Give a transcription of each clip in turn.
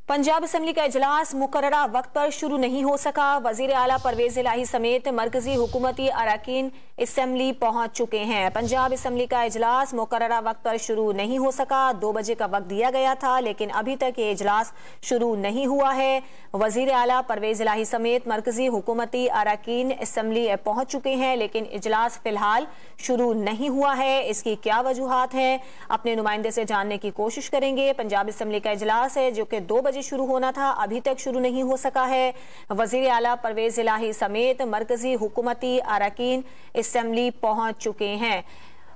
Punjab assembly का इजलास मुकर्ररा वक्त पर शुरू नहीं हो सका। वजीर आला परवेज इलाही समेत मरकजी हुकूमती अरकान असम्बली पहुंच चुके हैं। पंजाब असम्बली का इजलास मुकर्ररा वक्त पर शुरू नहीं हो सका। 2 बजे का वक्त दिया गया था, लेकिन अभी तक ये इजलास शुरू नहीं हुआ है। वजीर आला परवेज इलाही समेत मरकजी हुकूमती अरकान असम्बली पहुंच चुके हैं, लेकिन इजलास फिलहाल शुरू नहीं हुआ है। इसकी क्या वजूहात हैं, अपने नुमाइंदे से जानने की कोशिश करेंगे। पंजाब असम्बली का इजलास है जो कि 2 बजे शुरू होना था, अभी तक शुरू नहीं हो सका है। वजीर आला परवेज इलाही समेत मरकजी हुकूमती अरकान असम्बली पहुंच चुके हैं।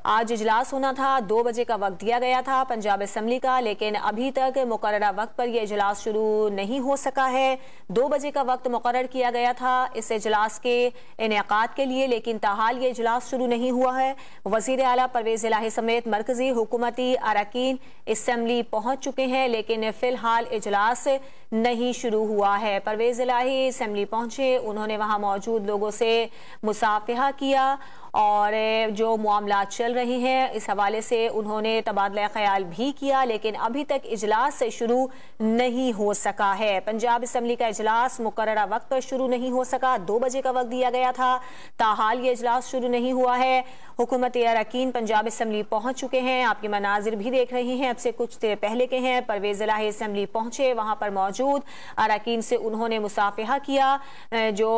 आज इजलास होना था, 2 बजे का वक्त दिया गया था पंजाब असम्बली का, लेकिन अभी तक मुकर्ररा वक्त पर यह इजलास शुरू नहीं हो सका है। 2 बजे का वक्त मुकर्रर किया गया था इस इजलास के इनेकाद के लिए, लेकिन ताहाल ये इजलास शुरू नहीं हुआ है। वजीर आला परवेज इलाही समेत मरकजी हुकूमती अरकान असम्बली पहुंच चुके हैं, लेकिन फिलहाल इजलास नहीं शुरू हुआ है। परवेज इलाही असम्बली पहुंचे, उन्होंने वहां मौजूद लोगों से मुसाफिहा किया और जो मामला चल रहे हैं इस हवाले से उन्होंने तबादला ख्याल भी किया, लेकिन अभी तक इजलास से शुरू नहीं हो सका है। पंजाब असम्बली का इजलास मुकर्ररा वक्त पर शुरू नहीं हो सका। 2 बजे का वक्त दिया गया था, ताहाल ये इजलास शुरू नहीं हुआ है। हुकूमती अरकान पंजाब असम्बली पहुंच चुके हैं, आपके मनाजिर भी देख रहे हैं, अब से कुछ देर पहले के हैं। परवेज इलाही असम्बली पहुंचे, वहां पर मौजूद अरकान से उन्होंने मुसाफिहा किया। जो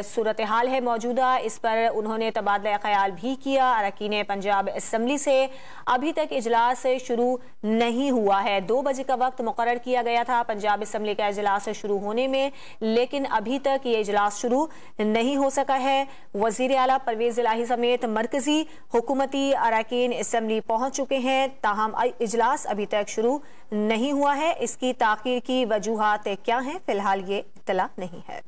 सूरत हाल है मौजूदा, इस पर उन्होंने तबादला ख्याल भी किया अरकान पंजाब असम्बली से। अभी तक इजलास शुरू नहीं हुआ है। 2 बजे का वक्त मुकर्रर किया गया था पंजाब असम्बली का इजलास शुरू होने में, लेकिन अभी तक ये इजलास शुरू नहीं हो सका है। वजीर आला परवेज इलाही समेत मरकजी हुकूमती अरकान असम्बली पहुंच चुके हैं, ताहम इजलास अभी तक शुरू नहीं हुआ है। इसकी ताखीर की वजूहात क्या हैं, फिलहाल ये इत्तला नहीं है।